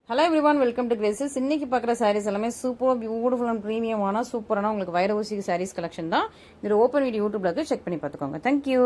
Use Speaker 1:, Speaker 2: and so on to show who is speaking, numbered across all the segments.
Speaker 1: Hello everyone, welcome to Graces. இன்னைக்கு பார்க்குற சாரீஸ் எல்லாமே சூப்பர் பியூட்டிஃபுல் அண்ட் ப்ரீமியமான சூப்பரான உங்களுக்கு வைர ஊசி சாரீஸ் கலெக்ஷன் தான். இது ஓப்பன் வீடியோ யூடியூப்ல இருக்கு, செக் பண்ணி பார்த்துக்கோங்க. தேங்க்யூ.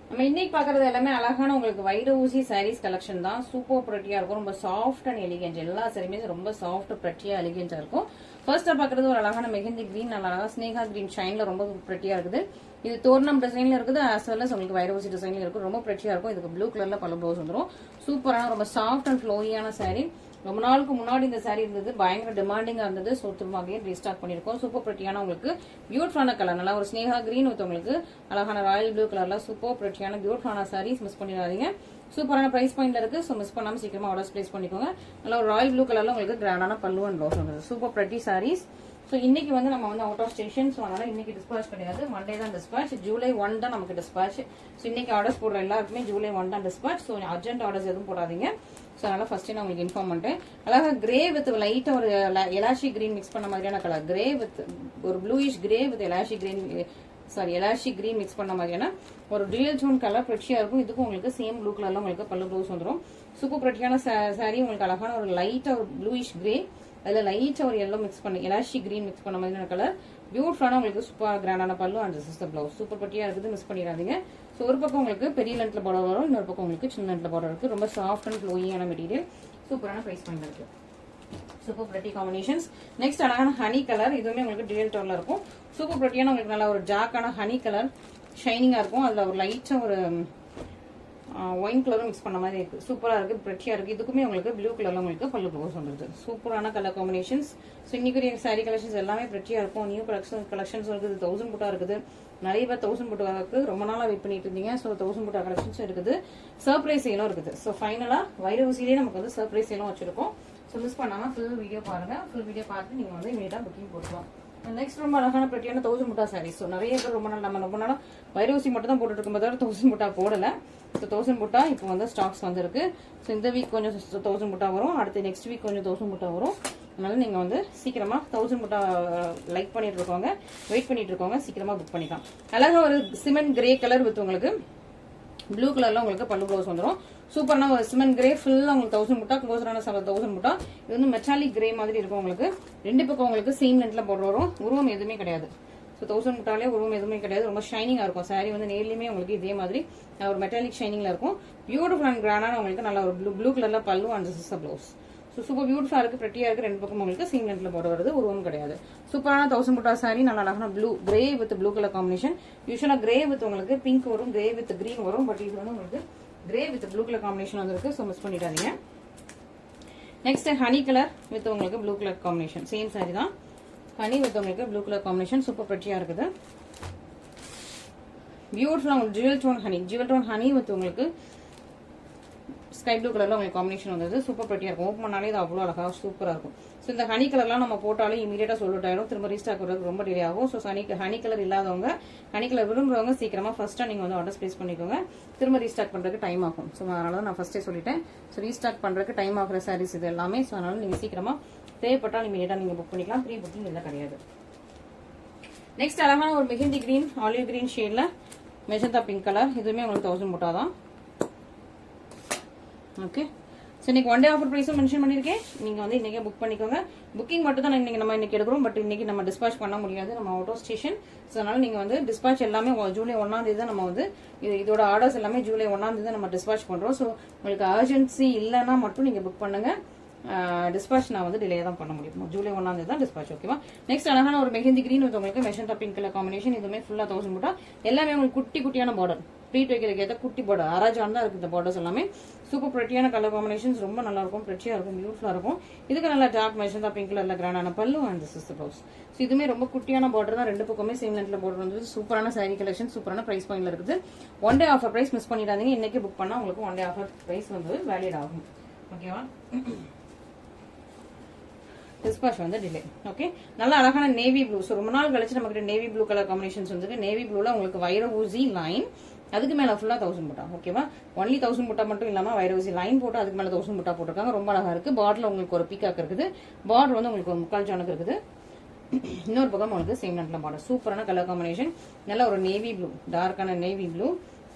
Speaker 1: நம்ம இன்னைக்கு பார்க்குறது எல்லாமே அழகான உங்களுக்கு வைர ஊசி சாரீஸ் கலெக்ஷன் தான். சூப்பர் ப்ரெட்டியா இருக்கும், ரொம்ப சாஃப்ட் அண்ட் எலிகென்ட். எல்லா சாரியுமே ரொம்ப சாஃப்ட் ப்ரெட்டியா எலிகென்டா இருக்கும். ஃபர்ஸ்டா பார்க்குறது ஒரு அழகான மெஹந்தி கிரீன், நல்லா அழகா ஸ்னேகா கிரீன் ஷைன்ல ரொம்ப ப்ரெட்டியா இருக்குது. இது தோரணம் டிசைன்ல இருக்குது, as well as உங்களுக்கு வைர ஊசி டிசைன்ல இருக்கும். ரொம்ப ப்ரெட்டியா இருக்கும். இதுக்கு ப்ளூ கலர்ல பல்லு ப்ளவுஸ் வந்துடும். சூப்பரான ரொம்ப சாஃப்ட் அண்ட் ஃப்ளோயியான சாரீ. ரொம்ப நாளுக்கு முன்னாடி இந்த சாரீ இருந்தது, பயங்கர டிமாண்டிங்கா இருந்தது. ஸோ திரும்ப ரீஸ்டாக் பண்ணிருக்கோம். சூப்பர் ப்ரெட்டியான உங்களுக்கு பியூட்டிஃபுல்லான கலர், நல்லா ஒரு ஸ்னேகா கிரீன் வித் உங்களுக்கு அழகான ராயல் ப்ளூ கலர்ல சூப்பர் ப்ரெட்டியான பியூட்டிஃபுல்லான சாரீஸ். மிஸ் பண்ணிடாதீங்க. சூப்பரான பிரைஸ் பாயிண்ட்ல இருக்கு. ஸோ மிஸ் பண்ணாம சீக்கிரமா ஆர்டர்ஸ் பிளேஸ் பண்ணிக்கோங்க. நல்லா ஒரு ராயல் ப்ளூ கலர்ல உங்களுக்கு கிராண்டான பல்லு அண்ட் ப்ளவுஸ் வந்துருது. Super pretty sarees. ஸோ இன்னைக்கு நம்ம அவுட் ஆஃப் ஸ்டேஷன். ஸோ அதனால இன்னைக்கு டிஸ்பாச் கிடையாது, மண்டே தான் டிஸ்பாச். ஜூலை 1 தான் நமக்கு டிஸ்பாச். ஸோ இன்னைக்கு ஆர்டர்ஸ் போடுற எல்லாருக்குமே ஜூலை 1 தான் டிஸ்பாச். ஸோ அர்ஜென்ட் ஆர்டர்ஸ் எதுவும் போடாதீங்க. ஸோ அதனால ஃபர்ஸ்ட் நான் உங்களுக்கு இன்ஃபார்ம் பண்ணிட்டேன். அழகா கிரே வித் லைட்டா ஒரு எலாஷி கிரீன் மிக்ஸ் பண்ண மாதிரியான கலர். கிரே வித் ஒரு bluish grey with elaichi green, elaichi green mix பண்ண மாதிரியான ஒரு ரியல் டோன் கலர் ப்ரெட்டியா இருக்கும். இதுக்கும் உங்களுக்கு சேம் ப்ளூ கலர்ல உங்களுக்கு பல்லு ப்ளவுஸ் வந்துடும். சூப்பர் ப்ரெட்டியான சாரி. உங்களுக்கு அழகான ஒரு லைட்டா ஒரு ப்ளூயிஷ் கிரே, அதில் லைட்டா ஒரு எல்லோ மிக்ஸ் பண்ணி எலாஷி கிரீன் மிக்ஸ் பண்ண மாதிரியான கலர். பியூட்டிஃபுல்லான உங்களுக்கு சூப்பர் கிராண்டான பல்லு அண்ட் சிஸ்டர் பிளவுஸ். சூப்பர் பட்டியா இருக்குது, மிஸ் பண்ணிடாதீங்க. ஸோ ஒரு பக்கம் உங்களுக்கு பெரிய லென்த்ல பார்டர் வரும், இன்னொரு பக்கம் உங்களுக்கு சின்ன லென்த்ல பார்டர் இருக்கு. ரொம்ப சாஃப்ட் அண்ட் ஃப்ளோயியான மெட்டீரியல். சூப்பரான பிரைஸ் பாயிண்ட் இருக்கு. Super pretty combinations. நெக்ஸ்ட் அழகான ஹனி கலர். இதுவுமே உங்களுக்கு டியூயல் டோன்ல இருக்கும். சூப்பர் ப்ரெட்டியான உங்களுக்கு நல்ல ஒரு டார்க்கான ஹனி கலர் ஷைனிங்கா இருக்கும். அதுல ஒரு லைட்டா ஒரு ஒயின் கலரும் மிக்ஸ் பண்ண மாதிரி இருக்கு. சூப்பரா இருக்கு, ப்ரெட்டியா இருக்கு. இதுக்குமே உங்களுக்கு ப்ளூ கலர்ல உங்களுக்கு பல்லு ப்ளவுஸ் வந்துருது. சூப்பரான கலர் காம்பினேஷன்ஸ். ஸோ இன்னைக்கு சாரி கலெக்ஷன்ஸ் எல்லாமே ப்ரெட்டியா இருக்கும். நியூ கலெக்ஷன்ஸ் இருக்குது. 1000 புட்டா இருக்குது. நிறைய பேர் 1000 புட்டாவுக்கு ரொம்ப நாளா வெயிட் பண்ணிட்டு இருந்தீங்க. ஸோ 1000 புட்டா கலெக்ஷன்ஸ் இருக்குது. சர்ப்ரைஸ் சேலும் இருக்குது. ஸோ ஃபைனலா வைர ஊசியிலேயே நமக்கு சர்ப்ரைஸ் சேலும் வச்சிருக்கோம். ஸோ மிஸ் பண்ணாம ஃபுல் வீடியோ பாருங்க. ஃபுல் வீடியோ பார்த்து நீங்க இமீடியட்டா புக்கிங் போட்டுக்கலாம். நெக்ஸ்ட் ரொம்ப அழகான ப்ரெட்டியான 1000 புட்டா சாரீஸ். ஸோ நிறைய பேர் ரொம்ப நாளா வைர ஊசி மட்டும் தான் போட்டுட்டு இருக்கும் போது 1000 புட்டா போடல. ஸோ 1000 புட்டா இப்போ ஸ்டாக்ஸ் வந்திருக்கு. ஸோ இந்த வீக் கொஞ்சம் 1000 புட்டா வரும், அடுத்து நெக்ஸ்ட் வீக் கொஞ்சம் 1000 புட்டா வரும். அதனால நீங்க சீக்கிரமா 1000 புட்டா லைக் பண்ணிட்டு இருக்கோங்க, வெயிட் பண்ணிட்டு இருக்கோங்க, சீக்கிரமா புக் பண்ணிக்கலாம். அழகா ஒரு சிமெண்ட் கிரே கலர் வித் உங்களுக்கு ப்ளூ கலர்ல உங்களுக்கு பல்லு ப்ளவுஸ் வந்துடும். சூப்பரான ஒரு சிமெண்ட் கிரே ஃபுல்லா உங்களுக்கு 1000 புட்டா, க்ளோஸரான 1000 புட்டா. இது மெட்டாலிக் கிரே மாதிரி இருக்கும். உங்களுக்கு ரெண்டு பக்கம் உங்களுக்கு சேம் லென்த்ல போட்டு வரும். உருவம் எதுவுமே கிடையாது. ஸோ 1000 புட்டாலே உருவம் எதுவுமே கிடையாது. ரொம்ப ஷைனிங்கா இருக்கும். சாரி நேர்லயுமே உங்களுக்கு இதே மாதிரி ஒரு மெட்டாலிக் ஷைனிங்ல இருக்கும். பியூட்டிஃபுல் அண்ட் கிராண்டான உங்களுக்கு நல்ல ஒரு ப்ளூ கலர்ல பல்லு and sister blouse. So super பியூட்டிஃபுல்லா இருக்கு, ப்ரெட்டியா இருக்கு. ரெண்டு பக்கம் உங்களுக்கு சேம் லென்த்ல போட்டு வருது, உருவம் கிடையாது. சூப்பரான 1000 புட்டா சாரி. நல்லா அழகான blue grey with blue colour combination. யூஸ்வலா கிரே வித் உங்களுக்கு பிங்க் வரும், கிரே வித் கிரீன் வரும். பட் இது உங்களுக்கு grey with blue colour combination வந்திருக்கு. ஸோ மிஸ் பண்ணிடாதீங்க. நெக்ஸ்ட் ஹனி கலர் வித் உங்களுக்கு blue colour combination. Same sorry தான். ஹனி வித் உங்களுக்கு ப்ளூ கலர் காம்பினேஷன். சூப்பர் ப்ரெட்டியா இருக்குது. பியூட்டிஃபுல்லா உங்களுக்கு ஜுவல் டோன் ஹனி வித் உங்களுக்கு ஸ்கை ப்ளூ கலர்ல உங்களுக்கு காம்பினேஷன் வந்தது. சூப்பர் ப்ரெட்டியா இருக்கும். ஓப்பன் பண்ணாலே இது அவ்வளோ அழகா சூப்பரா இருக்கும். ஸோ இந்த ஹனி கலர்லாம் நம்ம போட்டாலும் இமீடியட்டா சொல்லிட்டு ஆயிடும். திரும்ப ரீஸ்டாக் வரதுக்கு ரொம்ப டிலே ஆகும். ஸோ ஹனி கலர் இல்லாதவங்க, ஹனி கலர் விரும்புறவங்க சீக்கிரமா ஃபர்ஸ்டா நீங்க ஆர்டர் பிளேஸ் பண்ணிக்கோங்க. திரும்ப ரீஸ்டாக் பண்றதுக்கு டைம் ஆகும். ஸோ அதனால தான் நான் ஃபர்ஸ்டே சொல்லிட்டேன். ஸோ ரீஸ்டாக் பண்றதுக்கு டைம் ஆகிற சாரீஸ் இது எல்லாமே. ஸோ அதனால நீங்க சீக்கிரமா தேவைப்பட்டால் இமீடியட்டா நீங்க புக் பண்ணிக்கலாம். ப்ரீ புக்கிங் இல்லை கிடையாது. நெக்ஸ்ட் அழகான ஒரு மெஹந்தி கிரீன், ஆலிவ் கிரீன் ஷேட்ல மெஜந்தா பிங்க் கலர். இதுவுமே உங்களுக்கு 1000 புட்டா தான். ஓகே. ஸோ இன்னைக்கு ஒன் டே ஆஃபர் ப்ரைஸும் மென்ஷன் பண்ணியிருக்கேன். நீங்கள் இன்னைக்கே புக் பண்ணிக்கோங்க. புக்கிங் மட்டும் தான் நம்ம இன்னைக்கு எடுக்கிறோம். பட் இன்னைக்கு நம்ம டிஸ்பாச் பண்ண முடியாது, நம்ம அவுட் ஆஃப் ஸ்டேஷன். ஸோ அதனால நீங்கள் டிஸ்பாச் எல்லாமே ஜூலை 1ஆம் தேதி தான் நம்ம இதோட ஆர்டர்ஸ் எல்லாமே ஜூலை 1ஆம் தேதி தான் நம்ம டிஸ்பாச் பண்ணுறோம். ஸோ உங்களுக்கு அர்ஜென்சி இல்லைன்னா மட்டும் நீங்கள் புக் பண்ணுங்க. டிஸ்பாச் நான் டிலே தான் பண்ண முடியும். ஜூலை 1ஆம் தேதி தான் டிஸ்பாச். ஓகேவா. நெக்ஸ்ட் அழகான ஒரு மெஹந்தி கிரீன் உங்களுக்கு மெஜந்தா பிங்க் கலர் காம்பினேஷன். இதுவுமே ஃபுல்லா 1000 புட்டா. எல்லாமே உங்களுக்கு குட்டி குட்டியான பார்டர், ப்ளீட் வைக்கிறதுக்கு ஏற்ற குட்டி பார்டர், அராஜான் தான் இருக்கு இந்த பார்டர்ஸ் எல்லாமே. சூப்பர் ப்ரெட்டியான கலர் காம்பினேஷன்ஸ். ரொம்ப நல்லா இருக்கும், ப்ரெட்டியா இருக்கும், பியூட்டிஃபுல்லா இருக்கும். இதுக்கு நல்லா டார்க் மெஜந்தா பிங்க் கலர்ல கிராண்டான பல்லு அண்ட் சிஸ்டர் பிளவுஸ். ஸோ இதுவுமே ரொம்ப குட்டியான பார்டர் தான். ரெண்டு பக்கமே சேம் லென்த்ல பார்டர் வந்து சூப்பரான சாரி கலெக்ஷன், சூப்பரான பிரைஸ் பாயிண்ட்ல இருக்குது. One day offer price miss பண்ணிடாதீங்க. இன்னைக்கு புக் பண்ணா உங்களுக்கு one day offer price valid ஆகும். ஓகேவா. Dispatch delay. ஓகே. நல்ல அழகான நேவி ப்ளூ. ஸோ ரொம்ப நாள் கழிச்சு நமக்கு நேவி ப்ளூ கலர் காம்பினேஷன்ஸ் வந்து நேவி ப்ளூல உங்களுக்கு வைர ஊசி லைன், அதுக்கு மேல ஃபுல்லா 1000 புட்டா. ஓகேவா. ஒன்லி 1000 புட்டா மட்டும் இல்லாம வைர ஊசி லைன் போட்டு அதுக்கு மேல 1000 புட்டா போட்டிருக்காங்க. ரொம்ப அழகா இருக்கு. பார்டர்ல உங்களுக்கு ஒரு பீகாக் இருக்குது. பார்டர் உங்களுக்கு ஒரு முக்கால் ஜானுக்கு இருக்குது. இன்னொரு பக்கம் உங்களுக்கு சேம் லென்த்ல பார்டர். சூப்பரான கலர் காம்பினேஷன். நல்ல ஒரு நேவி ப்ளூ, டார்க்கான நேவி ப்ளூ.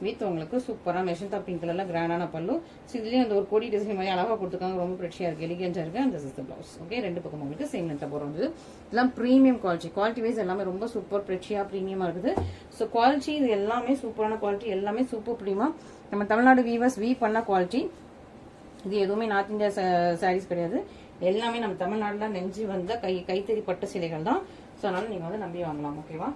Speaker 1: வித் உங்களுக்கு சூப்பராக மெஷந்தா பிங்க் கலர்ல கிராண்டான பல்லு. ஸோ இதுலேயும் அந்த ஒரு கொடி டிசைன் மாதிரி அழகாக கொடுத்துருக்காங்க. ரொம்ப பிரெச்சியாக இருக்குது, எலிகென்ட்டாக இருக்குது. And this is the blouse. Okay, ரெண்டு பக்கம் உங்களுக்கு சேம் லென்த்ல போடுறது. இதெல்லாம் ப்ரீமியம் குவாலிட்டி வைஸ் எல்லாமே ரொம்ப சூப்பர் பிரெச்சியாக ப்ரீமியமாக இருக்குது. ஸோ குவாலிட்டி இது எல்லாமே சூப்பரான குவாலிட்டி, எல்லாமே சூப்பர் ப்ரீமியம். நம்ம தமிழ்நாடு வீவர்ஸ் பண்ண குவாலிட்டி. இது எதுவுமே நார்த் இந்தியா சாரீஸ் கிடையாது. எல்லாமே நம்ம தமிழ்நாட்டில் நெஞ்சு வந்த கைத்தறி பட்டு சிலைகள் தான். ஸோ அதனால நீங்கள் வந்து நம்பி வாங்கலாம். ஓகேவா?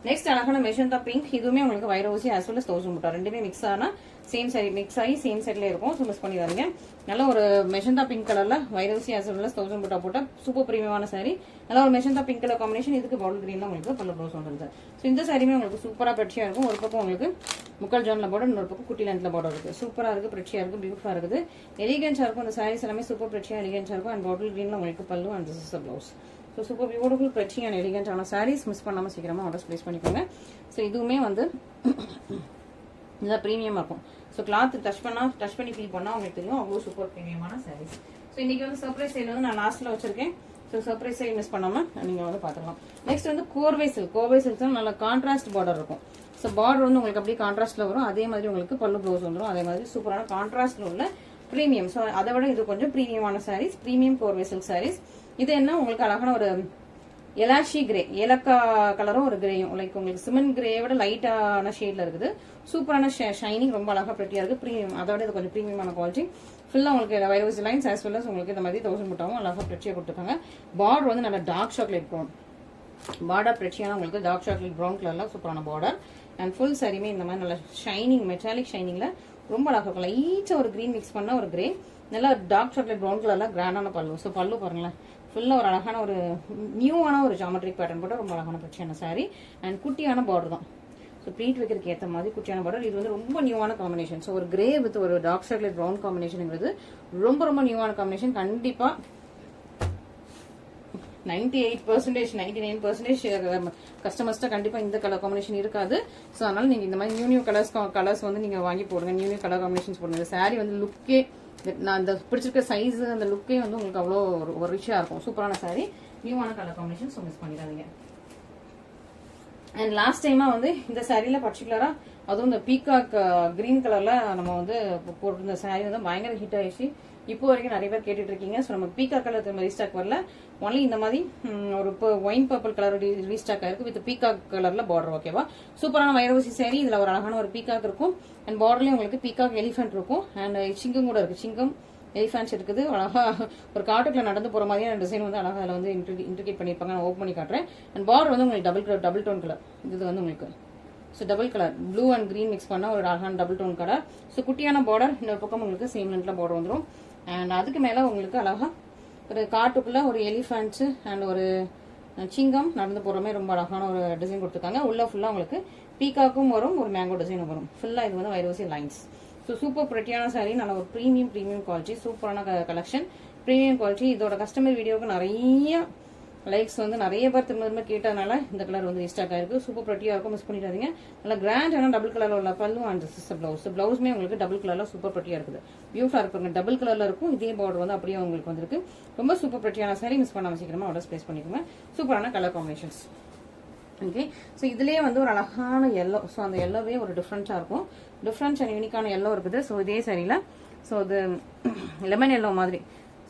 Speaker 1: நெக்ஸ்ட் அழகான மெஜந்தா பிங்க். இதுவுமே உங்களுக்கு வைர ஊசி as well as 1000 முட்டா ரெண்டுமே மிக்ஸ் ஆனா சேம் சாரி மிக்ஸ் ஆகி சேம் செட்ல இருக்கும். ஸோ மிஸ் பண்ணிடாதீங்க. நல்ல ஒரு மெஜந்தா பிங்க் கலர்ல வைர ஊசி as well as 1000 முட்டா போட்ட சூப்பர் பிரீமியமான சாரி. நல்ல ஒரு மெஜந்தா பிங்க் கலர் காம்பினேஷன். இதுக்கு பாட்டில் கிரீன்ல உங்களுக்கு பல்ல ப்ளவுஸ் வந்துருது. ஸோ இந்த சாரியுமே உங்களுக்கு சூப்பரா பிரெச்சியா இருக்கும். ஒரு பக்கம் உங்களுக்கு முக்கால் ஜான்ல பார்டர், இன்னொரு பக்கம் குட்டி லென்த்ல பார்டர் இருக்கு. சூப்பரா இருக்கு, பிரெச்சியா இருக்கு, பியூட்டிஃபுல்லா இருக்குது, எலிகென்ட்டா இருக்கும். இந்த சாரீஸ் எல்லாமே சூப்பர் பிரெச்சியா எலிகென்ட்டா இருக்கும். அண்ட் பாட்டில் கிரீன்ல உங்களுக்கு pallu and this is the blouse. So super beautiful பிரெச்சி அண்ட் எலிகென்ட்டான சாரீஸ் மிஸ் பண்ணாமல் சீக்கிரமாக ஆர்டர்ஸ் ப்ளேஸ் பண்ணிக்கோங்க. ஸோ இதுவுமே வந்து இதான் ப்ரீமியமாக இருக்கும். ஸோ கிளாத் டச் பண்ணி ஃபீல் பண்ணால் உங்களுக்கு தெரியும் அவ்வளோ சூப்பர் ப்ரீமியமான சாரீஸ். ஸோ இன்னைக்கு வந்து சர்ப்ரைஸ் சேல் வந்து நான் லாஸ்ட்டில் வச்சிருக்கேன். ஸோ சர்ப்ரைஸ் சேல் மிஸ் பண்ணாமல் நீங்கள் வந்து பார்த்துக்கலாம். நெக்ஸ்ட் வந்து கோர்வை சில்க் தான் நல்ல கான்ட்ராஸ்ட் பார்டர் இருக்கும். ஸோ பார்டர் வந்து உங்களுக்கு அப்படியே கான்ட்ராஸ்ட்டில் வரும். அதே மாதிரி உங்களுக்கு பல்லு ப்ளவுஸ் வந்துடும். அதே மாதிரி சூப்பரான கான்ட்ராஸ்ட்டில் உள்ள ப்ரீமியம். ஸோ அதை விட இது கொஞ்சம் ப்ரீமியமான சாரீஸ், ப்ரீமியம் கோர்வை சில்க் சாரீஸ். இது என்ன உங்களுக்கு அழகான ஒரு எலாஷி கிரே, ஏலக்கா கலரும் ஒரு கிரேயும், லைக் உங்களுக்கு சிமெண்ட் கிரேயை விட லைட்டான ஷேட்ல இருக்குது. சூப்பரான ஷைனிங், ரொம்ப அழகா பிரெட்டியா இருக்கு. ப்ரீமியம், அதோட இது கொஞ்சம் ப்ரீமியமான குவாலிட்டி. ஃபுல்லா உங்களுக்கு virus lines as well as உங்களுக்கு இந்த மாதிரி 1000 முட்டாவும் அழகா பிரெட்டியா கொடுத்துருக்காங்க. பார்டர் வந்து நல்ல டார்க் சாக்லேட் ப்ரௌன் பார்டர், பிரெட்டியான உங்களுக்கு டார்க் சாக்லேட் ப்ரௌன் கலர்ல சூப்பரான பார்டர். அண்ட் ஃபுல் சாரியுமே இந்த மாதிரி நல்ல ஷைனிங், மெட்டாலிக் ஷைனிங்ல ரொம்ப அழகா இருக்கும். லைட்டா ஒரு கிரீன் மிக்ஸ் பண்ண ஒரு கிரே, நல்லா டார்க் சாக்லேட் ப்ரௌன் கலர்ல கிராண்டான பல்லு. ஸோ பல்லு பாருங்களேன், ஃபுல்லாக ஒரு அழகான ஒரு நியூவான ஒரு ஜாமெட்ரிக் பேட்டர்ன் போட்டு ரொம்ப அழகான பிரெச்சியான சாரி. அண்ட் குட்டியான பார்டர் தான். ஸோ ப்ளீட் வைக்கிறதுக்கு ஏற்ற மாதிரி குட்டியான பார்டர். இது வந்து ரொம்ப நியூவான காம்பினேஷன். ஸோ ஒரு கிரே வித் ஒரு டார்க் சாக்லேட் ப்ரௌன் காம்பினேஷனுங்கிறது ரொம்ப ரொம்ப நியூவான காம்பினேஷன். கண்டிப்பா 98% 99% கஸ்டமர்ஸ்ட கண்டிப்பா இந்த கலர் காம்பினேஷன் இருக்காது. ஸோ அதனால நீங்க இந்த மாதிரி நியூ கலர்ஸ் வந்து நீங்க வாங்கி போடுங்க. நியூ கலர் காம்பினேஷன்ஸ் போடுங்க. இந்த சாரி வந்து லுக்கே, நான் அந்த பிடிச்சிருக்க சைஸ், அந்த லுக்கே வந்து உங்களுக்கு அவ்வளோ ஒரு ரிச்சா இருக்கும். சூப்பரான சாரி, நியூவான கலர் காம்பினேஷன். ஸோ மிஸ் பண்ணிடாதீங்க. அண்ட் லாஸ்ட் டைமா வந்து இந்த சாரியில பர்டிகுலரா அதுவும் இந்த பீகாக் கிரீன் கலர்ல நம்ம வந்து போட்டிருந்த சாரி வந்து பயங்கர ஹிட் ஆயிடுச்சு. இப்போ வரைக்கும் நிறைய பேர் கேட்டுட்டு இருக்கீங்க. ஸோ நம்ம பீகாக் கலர் திரும்ப ரீஸ்டாக் வரல. ஒன்லி இந்த மாதிரி ஒரு ஒயின் பர்பிள் கலர் ரீஸ்டாக் ஆயிருக்கு வித் பீகாக் கலர்ல பார்டர். ஓகேவா? சூப்பரான வைரவசி சாரி. இதுல ஒரு அழகான ஒரு பீகாக் இருக்கும். அண்ட் பார்டர்லயும் உங்களுக்கு பீகாக் எலிஃபென்ட் இருக்கும். அண்ட் சிங்கம் கூட இருக்கு. சிங்கம் எலிஃபென்ட்ஸ் இருக்குது. அழகா ஒரு காட்டுக்குள்ள நடந்து போற மாதிரியான டிசைன் வந்து அழகா அதில் வந்து இன்ட்ரிகேட் பண்ணிருப்பாங்க. நான் ஓப்பன் பண்ணி காட்டுறேன். அண்ட் பார்டர் வந்து உங்களுக்கு டபுள் டோன் கலர். இது வந்து உங்களுக்கு so double colour blue and green mix பண்ண ஒரு அழகான டபுள் டோன் கலர். ஸோ குட்டியான பார்டர், இன்னொரு பக்கம் உங்களுக்கு சேம் லென்த்ல பார்டர் வந்துடும். அண்ட் அதுக்கு மேல உங்களுக்கு அழகா ஒரு காட்டுக்குள்ள ஒரு எலிஃபென்ட்ஸ் அண்ட் ஒரு சிங்கம் நடந்து போற மாதிரி ரொம்ப அழகான ஒரு டிசைன் கொடுத்துருக்காங்க. உள்ள ஃபுல்லா உங்களுக்கு பீகாக்கும் வரும், ஒரு மேங்கோ டிசைனும் வரும். ஃபுல்லா இது வந்து வைரவசி லைன்ஸ். ஸோ சூப்பர் பிரெட்டியான சாரி, நல்ல ஒரு ப்ரீமியம் குவாலிட்டி, சூப்பரான கலெக்ஷன், ப்ரீமியம் குவாலிட்டி. இதோட கஸ்டமர் வீடியோவுக்கு நிறைய லைக்ஸ் வந்து நிறைய பேர் திரும்ப கேட்டதுனால இந்த கலர் வந்து ரீஸ்டாக் ஆயிருக்கு. சூப்பர் பிரெட்டியா இருக்கும், மிஸ் பண்ணிடாதீங்க. நல்லா கிராண்டான டபுள் கலர்ல உள்ள பல்லு அண்ட் சிஸ்டர் பிளவுஸ். பிளவுஸ்மே உங்களுக்கு டபுள் கலர்ல சூப்பர் பிரெட்டியா இருக்குது. பியூட்டிஃபுல்லா இருப்பாங்க. டபுள் கலர்ல இருக்கும். இதே பார்டர் வந்து அப்படியே உங்களுக்கு வந்துருக்கு. ரொம்ப சூப்பர் பிரெட்டியான சாரி, மிஸ் பண்ணாம சீக்கிரமா ஆர்டர்ஸ் பிளேஸ் பண்ணிக்கோங்க. சூப்பரான கலர் காம்பினேஷன்ஸ். ஓகே, ஸோ இதுலேயே வந்து ஒரு அழகான எல்லோ. ஸோ அந்த எல்லோவே ஒரு டிஃப்ரெண்ட்டாக இருக்கும். டிஃப்ரெண்ட் அண்ட் யூனிக்கான எல்லோ இருக்குது. ஸோ இதே சாரியில் ஸோ இது லெமன் எல்லோ மாதிரி.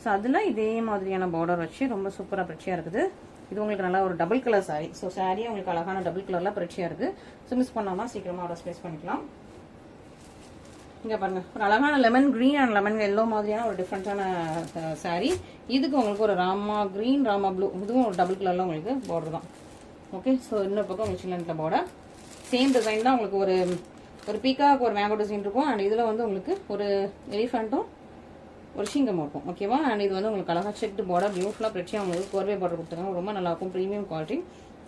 Speaker 1: ஸோ அதில் இதே மாதிரியான பார்டர் வச்சு ரொம்ப சூப்பராக பிரெச்சியாக இருக்குது. இது உங்களுக்கு நல்லா ஒரு டபுள் கலர் சாரி. ஸோ சாரியே உங்களுக்கு அழகான டபுள் கலர்ல பிரெச்சியாக இருக்குது. ஸோ மிஸ் பண்ணாமல் சீக்கிரமாக ஆர்டர் பிளேஸ் பண்ணிக்கலாம். இங்கே பாருங்க, ஒரு அழகான lemon green and lemon yellow மாதிரியான ஒரு டிஃப்ரெண்டான சாரி. இதுக்கு உங்களுக்கு ஒரு ராமா கிரீன், ராமா ப்ளூ, இதுவும் ஒரு டபுள் கலர்ல உங்களுக்கு பார்டர் தான். ஓகே, ஸோ இன்னொரு பக்கம் உங்களுக்கு சின்ன பார்டர். சேம் டிசைன் தான். உங்களுக்கு ஒரு பீகாக், ஒரு மேங்கோ டிசைன் இருக்கும். அண்ட் இதில் வந்து உங்களுக்கு ஒரு எலிஃபென்ட்டும் ஒரு சிங்கம் இருக்கும். ஓகேவா? அண்ட் இது வந்து உங்களுக்கு அழகா செக்டு பார்டர், பியூட்டிஃபுல்லாக பிரெச்சியாக உங்களுக்கு கோர்வே பார்டர் கொடுத்துருக்காங்க. ரொம்ப நல்லா இருக்கும், ப்ரீமியம் குவாலிட்டி,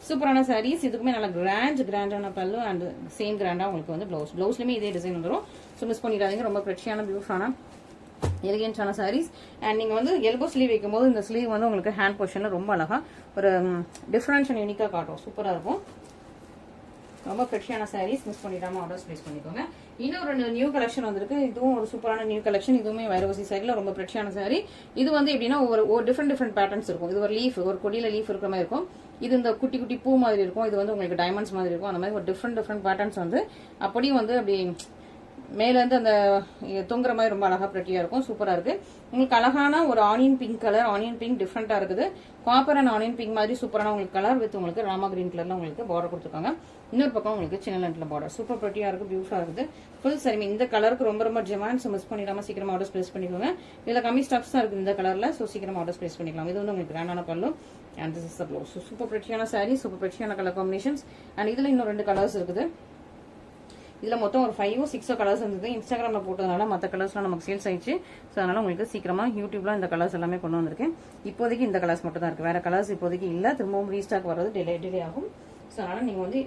Speaker 1: சூப்பரான சாரீஸ். இதுக்குமே நல்லா கிராண்டான பல்லு அண்ட் சேம் கிராண்டா உங்களுக்கு வந்து பிளவுஸ்லயுமே இதே டிசைன் வந்துடும். ஸோ மிஸ் பண்ணிடாதீங்க. ரொம்ப பிரெச்சியான பியூட்டிஃபுல்லான எலிகென்ட்டான சாரீஸ். அண்ட் நீங்க வந்து எல்போ ஸ்லீவ் வைக்கும்போது இந்த ஸ்லீவ் வந்து உங்களுக்கு ஹேண்ட் பொசிஷன்ல ரொம்ப அழகா ஒரு டிஃபரன்ஸ் அண்ட் யூனிக்கா காட்டும். சூப்பரா இருக்கும். ரொம்ப ஃப்ரெஷ்ஷான சாரீஸ், மிஸ் பண்ணிடாம ஆர்டர்ஸ் பிளேஸ் பண்ணிக்கோங்க. இன்னொரு நியூ கலெக்ஷன் வந்திருக்கு. இதுவும் ஒரு சூப்பரான நியூ கலெக்ஷன். இதுவுமே வைரவசி சாரில ரொம்ப ஃப்ரெஷ்ஷான சாரி. இது வந்து எப்படின்னா ஒரு டிஃப்ரெண்ட் பேட்டர்ன்ஸ் இருக்கும். இது ஒரு லீஃப், ஒரு கொடியில லீஃப் இருக்கிற மாதிரி இருக்கும். இது இந்த குட்டி குட்டி பூ மாதிரி இருக்கும், இது வந்து உங்களுக்கு டைமண்ட்ஸ் மாதிரி இருக்கும். அந்த மாதிரி ஒரு டிஃப்ரெண்ட் பேட்டர்ன்ஸ் வந்து அப்படியும் வந்து அப்படி மேலேருந்து அந்த தொங்குற மாதிரி ரொம்ப அழகா ப்ரெட்டியா இருக்கும். சூப்பரா இருக்கு. உங்களுக்கு அழகான ஒரு onion pink colour, onion pink டிஃப்ரெண்டா இருக்குது. காப்பர் அண்ட் ஆனியன் பிங்க் மாதிரி சூப்பரான உங்களுக்கு கலர் வித் உங்களுக்கு ராமா கிரீன் கலர்ல உங்களுக்கு பார்டர் கொடுத்துருக்காங்க. இன்னொரு பக்கம் உங்களுக்கு சின்ன லென்த்ல பார்டர் சூப்பர் ப்ரெட்டியா இருக்கு, பியூட்டிஃபுல்லா இருக்குது. ஃபுல் சாரி இந்த கலருக்கு ரொம்ப ஜெமான்ஸ் மிஸ் பண்ணிடாம சீக்கிரமா ஆர்டர்ஸ் பிளேஸ் பண்ணிக்கோங்க. இதுல கம்மி ஸ்டாக்ஸ் தான் இருக்கு இந்த கலர்ல, சோ சீக்கிரமா ஆர்டர்ஸ் பிளேஸ் பண்ணிக்கலாம். இது வந்து உங்களுக்கு கிராண்டான பல்லு and this is the blouse. Super ப்ரெட்டியான சாரி, சூப்பர் ப்ரெட்டியான கலர் காம்பினேஷன்ஸ். அண்ட் இதுல இன்னும் 2 கலர்ஸ் இருக்குது. இதுல மொத்தம் ஒரு 5 or 6 கலர்ஸ் இருந்தது. இன்ஸ்டாகிராம்ல போட்டதுனால மற்ற கலர்ஸ்லாம் நமக்கு சேல்ஸ் ஆயிடுச்சு. ஸோ அதனால உங்களுக்கு சீக்கிரமா யூடியூப்ல இந்த கலர்ஸ் எல்லாமே கொண்டு வந்திருக்கேன். இப்போதைக்கு இந்த கலர்ஸ் மட்டும் தான் இருக்கு, வேற கலர்ஸ் இப்போதைக்கு இல்ல. திரும்பவும் ரீஸ்டாக் வர்றது டிலே ஆகும். ஸோ அதனால நீங்க வந்து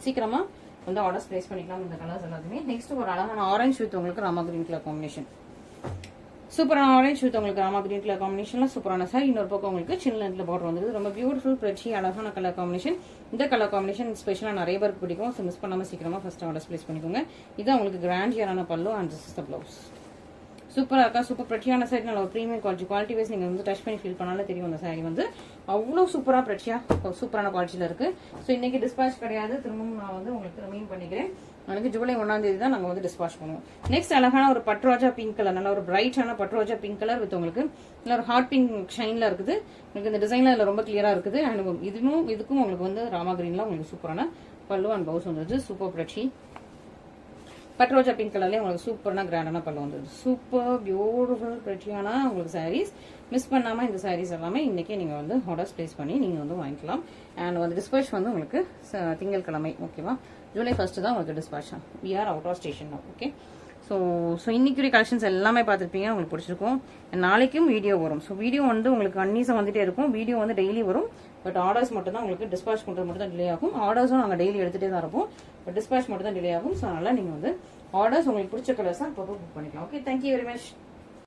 Speaker 1: சீக்கிரமா வந்து ஆர்டர்ஸ் பிளேஸ் பண்ணிக்கலாம் இந்த கலர்ஸ் எல்லாத்தையுமே. நெக்ஸ்ட் ஒரு அழகான ஆரஞ்சு வித் உங்களுக்கு ராமா கிரீன் கலர் காம்பினேஷன். சூப்பரான ஆரஞ்சு வித் உங்களுக்கு ராமா கிரீன் கலர் காம்பினேஷன்ல சூப்பரான சாரி. இன்னொரு பக்கம் உங்களுக்கு சின்ன லென்த்ல பார்டர் வந்தது. ரொம்ப பியூட்டிஃபுல் பிரச்சி அழகான கலர் காம்பினேஷன். இந்த கலர் காம்பினேஷன் ஸ்பெஷலா நிறைய பேருக்கு பிடிக்கும். ஸோ மிஸ் பண்ணாம சீக்கிரமா ஃபர்ஸ்ட் ஆர்டர்ஸ் பிளேஸ் பண்ணிக்கோங்க. இது உங்களுக்கு கிராண்டியரான பல்லு and this is the blouse. சூப்பரா இருக்கா, சூப்பர் பிரச்சியான சாரி. நல்ல ஒரு ப்ரீமியம் குவாலிட்டி வைஸ் நீங்க வந்து டச் பண்ணி ஃபீல் பண்ணாலே தெரியும். அந்த சாரி வந்து அவ்வளவு சூப்பரா பிரச்சியா சூப்பரான குவாலிட்டியில இருக்கு. ஸோ இன்னைக்கு டிஸ்பாச் கிடையாது, திரும்பவும் நான் வந்து உங்களுக்கு ரிமைண்ட் பண்ணிக்கிறேன். எனக்கு ஜூலை 1ஆம் தேதி தான் நாங்க வந்து டிஸ்பாச் பண்ணுவோம். நெக்ஸ்ட் அழகான ஒரு பட்ரோஜா பிங்க் கலர், நல்ல ஒரு பிரைட்டான பட்ரோஜா பிங்க் கலர் வித் உங்களுக்கு நல்ல ஒரு ஹாட் பிங்க் ஷைன்ல இருக்குது. உங்களுக்கு இந்த டிசைன்ல இதுல ரொம்ப கிளியரா இருக்குது. அண்ட் இதுக்கும் உங்களுக்கு வந்து ராமா கிரீன்ல உங்களுக்கு சூப்பரான பல்லு அண்ட் பவுஸ் வந்துருது. சூப்பர் பிரச்சி பட்ரோஜா பிங்க் கலர்லயே உங்களுக்கு சூப்பரான கிராண்டான பல்லு வந்துருது. சூப்பர் பியூட்டிஃபுல் பிரச்சியான உங்களுக்கு சாரீஸ். மிஸ் பண்ணாம இந்த சாரீஸ் எல்லாமே இன்னைக்கே நீங்க வந்து ஆர்டர்ஸ் பிளேஸ் பண்ணி நீங்க வந்து வாங்கிக்கலாம். அண்ட் வந்து டிஸ்பாச் வந்து உங்களுக்கு திங்கட்கிழமை, ஓகேவா? ஜூலை 1 தான் உங்களுக்கு dispatch. We are out of station. Okay, so இன்னைக்குரிய கலெக்ஷன்ஸ் எல்லாமே பார்த்துருப்பீங்க, உங்களுக்கு பிடிச்சிருக்கும். நாளைக்கும் வீடியோ வரும். ஸோ வீடியோ வந்து உங்களுக்கு கன்னியூஸாக வந்துட்டே இருக்கும். வீடியோ வந்து டெய்லி வரும். பட் ஆர்டர்ஸ் மட்டும் தான் உங்களுக்கு டிஸ்பாச் பண்ணுறது மட்டும் தான் டிலே ஆகும். ஆர்டர்ஸும் நாங்கள் டெய்லி எடுத்துகிட்டே தான் இருப்போம். பட் டிஸ்பாச் மட்டும் தான் டிலே ஆகும். ஸோ அதனால நீங்கள் வந்து ஆர்டர்ஸ் உங்களுக்கு பிடிச்ச கலர்ஸ் தான் இப்போ புக் பண்ணிக்கலாம். Okay, thank you very much.